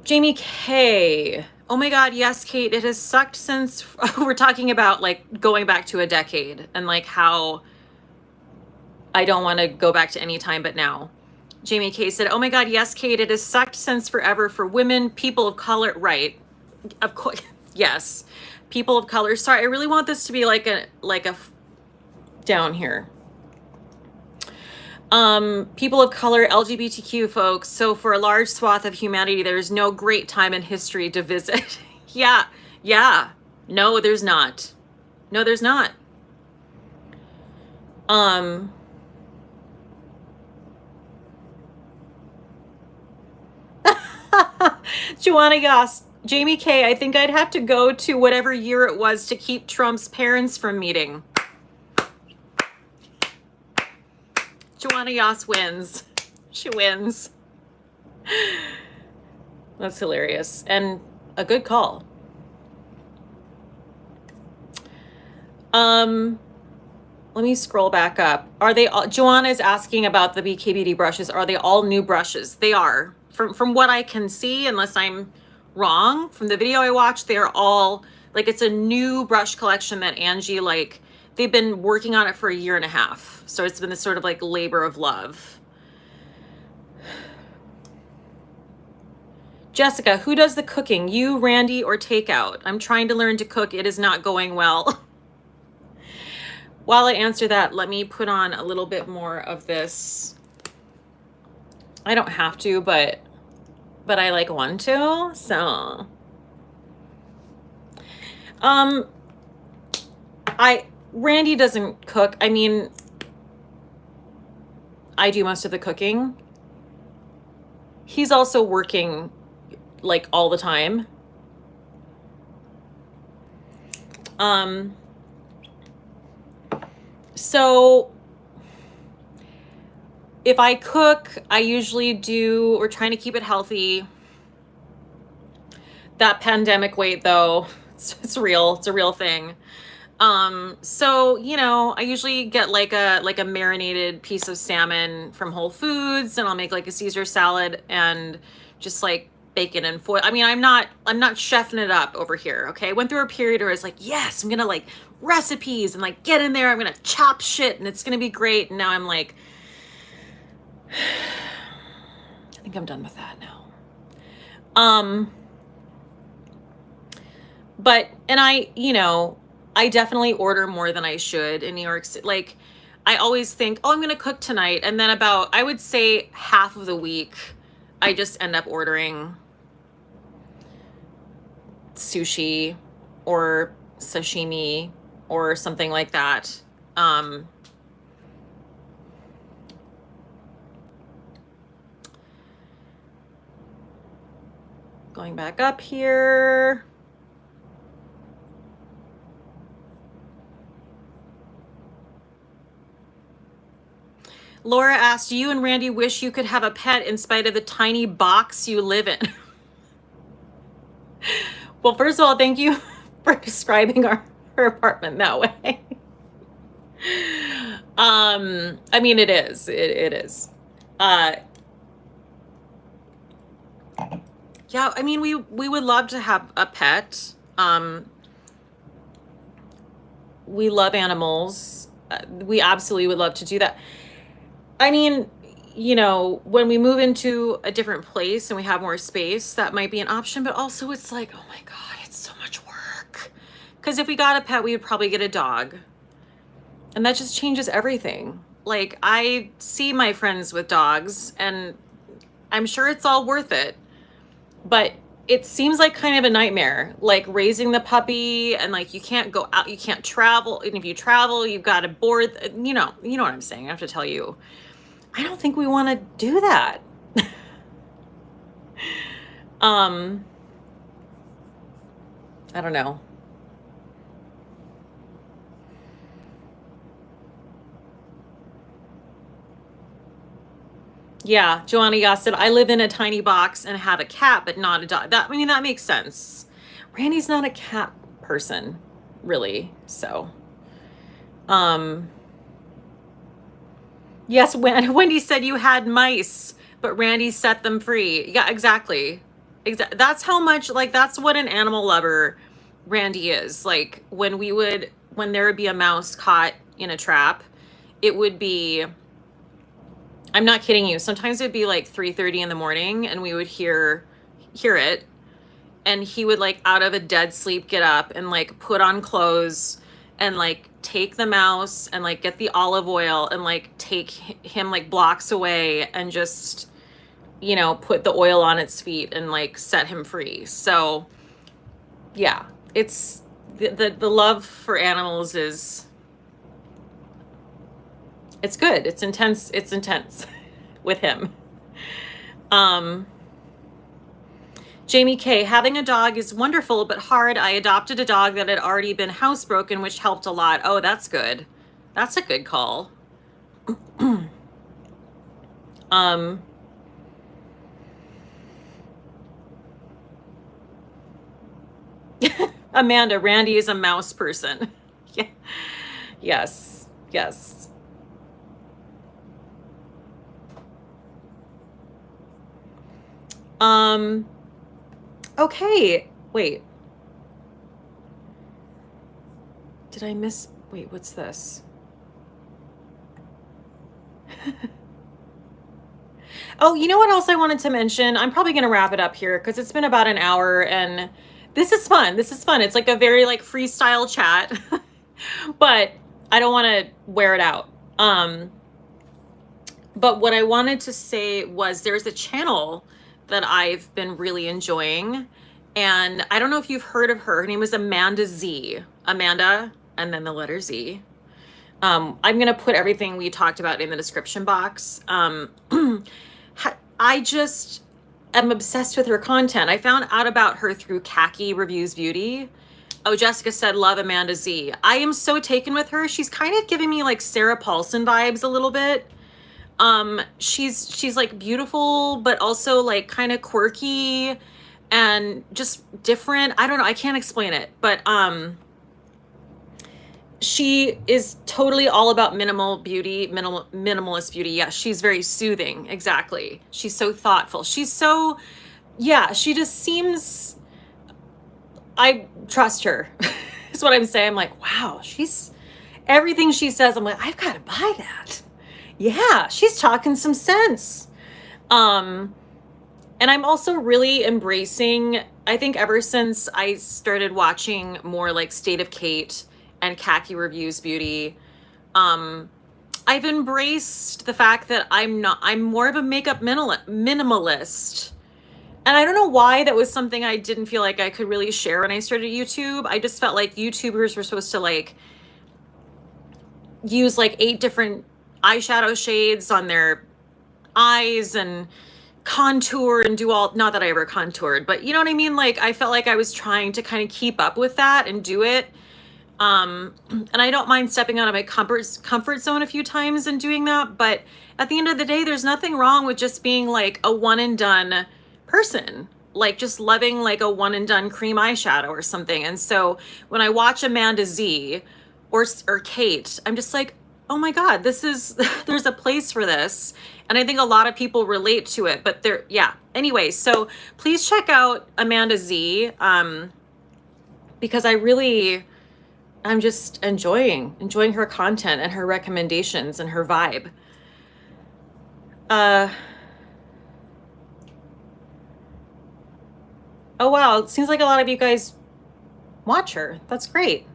Jamie K. Oh my God, yes, Kate, it has sucked since we're talking about like going back to a decade and like how I don't want to go back to any time but now. Jamie K said, oh my God, yes, Kate, it has sucked since forever for women, people of color. Right. Of course. Yes. People of color. Sorry, I really want this to be like a down here. People of color, LGBTQ folks. So for a large swath of humanity, there's no great time in history to visit. Yeah. No, there's not. No, there's not. Joanna Yoss, Jamie K, I think I'd have to go to whatever year it was to keep Trump's parents from meeting. Joanna Yoss wins. She wins. That's hilarious. And a good call. Let me scroll back up. Are they all, Joanna is asking about the BK Beauty brushes. Are they all new brushes? They are. From what I can see, unless I'm wrong. From the video I watched, they're all like, it's a new brush collection that Angie, like, they've been working on it for 1.5 years. So it's been this sort of like labor of love. Jessica, who does the cooking? You, Randy, or takeout? I'm trying to learn to cook. It is not going well. While I answer that, let me put on a little bit more of this. I don't have to, but I like want to, so. Randy doesn't cook. I mean, I do most of the cooking. He's also working like all the time. So if I cook, I usually do, we're trying to keep it healthy. That pandemic weight though, it's real. It's a real thing. So, you know, I usually get like a marinated piece of salmon from Whole Foods, and I'll make like a Caesar salad and just like bacon and foil. I mean, I'm not chefing it up over here. Okay. I went through a period where it's like, yes, I'm going to like recipes and like get in there. I'm going to chop shit and it's going to be great. And now I'm like, I think I'm done with that now. But, and I definitely order more than I should in New York City. Like, I always think, oh, I'm going to cook tonight. And then about, I would say half of the week, I just end up ordering sushi or sashimi or something like that. Going back up here. Laura asked, do you and Randy wish you could have a pet in spite of the tiny box you live in? Well, first of all, thank you for describing her apartment that way. I mean, it is. It is. Yeah, I mean, we would love to have a pet. We love animals. We absolutely would love to do that. I mean, you know, when we move into a different place and we have more space, that might be an option. But also it's like, oh my God, it's so much work. Because if we got a pet, we would probably get a dog. And that just changes everything. Like, I see my friends with dogs and I'm sure it's all worth it. But it seems like kind of a nightmare, like raising the puppy, and like you can't go out, you can't travel. And if you travel, you've got to board, you know what I'm saying. I have to tell you, I don't think we want to do that. I don't know. Yeah, Joanna Yas said, I live in a tiny box and have a cat, but not a dog. That, I mean, that makes sense. Randy's not a cat person, really. So, yes, Wendy said you had mice, but Randy set them free. Yeah, exactly. That's how much, like, that's what an animal lover Randy is. Like, when there would be a mouse caught in a trap, it would be, I'm not kidding you. Sometimes it'd be like 3:30 in the morning and we would hear it. And he would like out of a dead sleep get up and like put on clothes and like take the mouse and like get the olive oil and like take him like blocks away and just, you know, put the oil on its feet and like set him free. So yeah, it's the love for animals is, it's good. It's intense. It's intense with him. Jamie K, having a dog is wonderful, but hard. I adopted a dog that had already been housebroken, which helped a lot. Oh, that's good. That's a good call. Amanda, Randy is a mouse person. Yeah. Yes. Yes. Okay, wait. Did I miss? Wait, what's this? Oh, you know what else I wanted to mention? I'm probably going to wrap it up here because it's been about an hour and this is fun. This is fun. It's like a very like freestyle chat, but I don't want to wear it out. But what I wanted to say was there's a channel that I've been really enjoying. And I don't know if you've heard of her. Her name is Amanda Z. Amanda, and then the letter Z. I'm going to put everything we talked about in the description box. I just am obsessed with her content. I found out about her through Cate Reviews Beauty. Oh, Jessica said, love Amanda Z. I am so taken with her. She's kind of giving me like Sarah Paulson vibes a little bit. She's like beautiful, but also like kind of quirky and just different. I don't know. I can't explain it, but, she is totally all about minimalist beauty. Yeah, she's very soothing. Exactly. She's so thoughtful. She's so, yeah, she just seems, I trust her. Is what I'm saying. I'm like, wow, she's, everything she says, I'm like, I've got to buy that. Yeah, she's talking some sense. And I'm also really embracing, I think ever since I started watching more like State of Cate and Cate Reviews Beauty, I've embraced the fact that I'm more of a makeup minimalist. And I don't know why that was something I didn't feel like I could really share when I started YouTube. I just felt like YouTubers were supposed to like use like 8 different eyeshadow shades on their eyes and contour and do all, not that I ever contoured, but you know what I mean? Like I felt like I was trying to kind of keep up with that and do it. And I don't mind stepping out of my comfort zone a few times and doing that. But at the end of the day, there's nothing wrong with just being like a one and done person, like just loving like a one and done cream eyeshadow or something. And so when I watch Amanda Z or Cate, I'm just like, oh my God, this is, there's a place for this. And I think a lot of people relate to it, but yeah. Anyway, so please check out Amanda Z, because I'm just enjoying her content and her recommendations and her vibe. Oh wow, it seems like a lot of you guys watch her. That's great.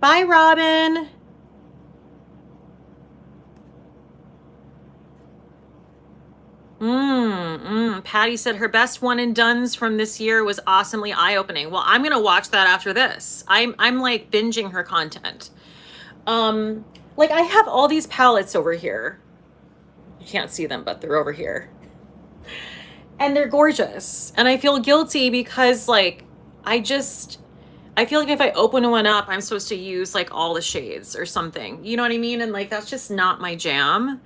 Bye, Robin. Patty said her best one and dones from this year was awesomely eye-opening. Well, I'm gonna watch that after this. I'm like binging her content. Like I have all these palettes over here. You can't see them, but they're over here. And they're gorgeous. And I feel guilty because like I feel like if I open one up, I'm supposed to use like all the shades or something. You know what I mean? And like that's just not my jam.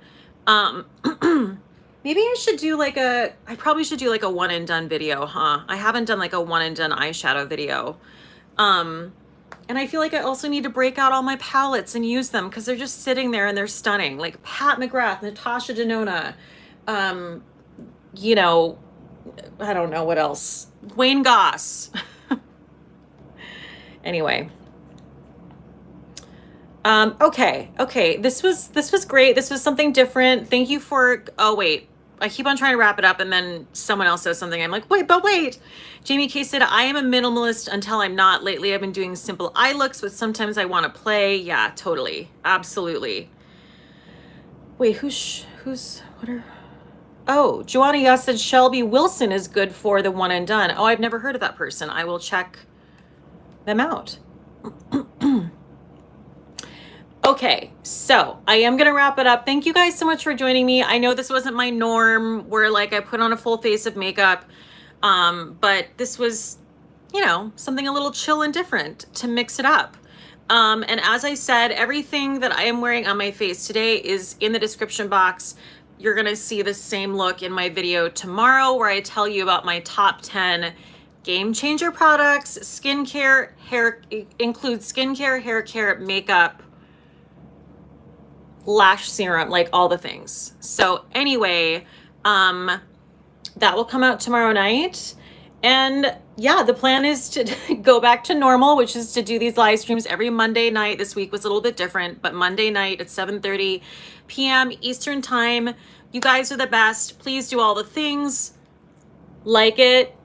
Maybe I should do like I probably should do like a one and done video, huh? I haven't done like a one and done eyeshadow video. And I feel like I also need to break out all my palettes and use them because they're just sitting there and they're stunning. Like Pat McGrath, Natasha Denona, you know, I don't know what else. Wayne Goss. Anyway. Okay. This was great. This was something different. Thank you for, oh wait, I keep on trying to wrap it up and then someone else says something. I'm like, wait. Jamie K said, I am a minimalist until I'm not. Lately, I've been doing simple eye looks, but sometimes I want to play. Yeah, totally. Absolutely. Wait, oh, Joanna Yas said Shelby Wilson is good for the one and done. Oh, I've never heard of that person. I will check them out. Okay, so I am gonna wrap it up. Thank you guys so much for joining me. I know this wasn't my norm where like I put on a full face of makeup, but this was, you know, something a little chill and different to mix it up. And as I said, everything that I am wearing on my face today is in the description box. You're gonna see the same look in my video tomorrow where I tell you about my top 10 Game changer products, skincare, hair, includes skincare, hair care, makeup, lash serum, like all the things. So anyway, that will come out tomorrow night. And yeah, the plan is to go back to normal, which is to do these live streams every Monday night. This week was a little bit different, but Monday night at 7:30 p.m. Eastern time. You guys are the best. Please do all the things. Like it,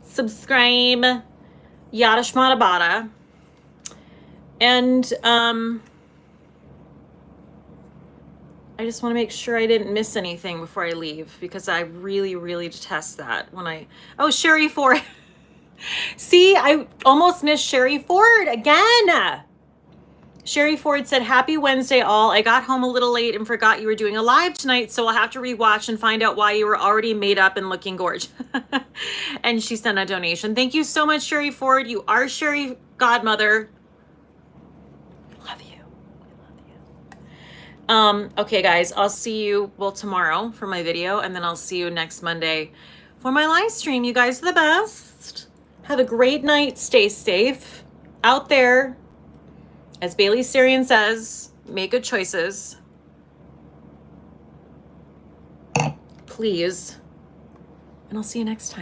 subscribe, yada shmada bada. And I just want to make sure I didn't miss anything before I leave, because I really, really detest that when oh, Sherry Ford. See, I almost missed Sherry Ford again. Sherry Ford said, happy Wednesday all. I got home a little late and forgot you were doing a live tonight, so I'll have to rewatch and find out why you were already made up and looking gorgeous. And she sent a donation. Thank you so much, Sherry Ford. You are Sherry Godmother. Love you. Love you. Okay, guys, I'll see you, well, tomorrow for my video, and then I'll see you next Monday for my live stream. You guys are the best. Have a great night. Stay safe out there. As Bailey Sarian says, make good choices. Please. And I'll see you next time.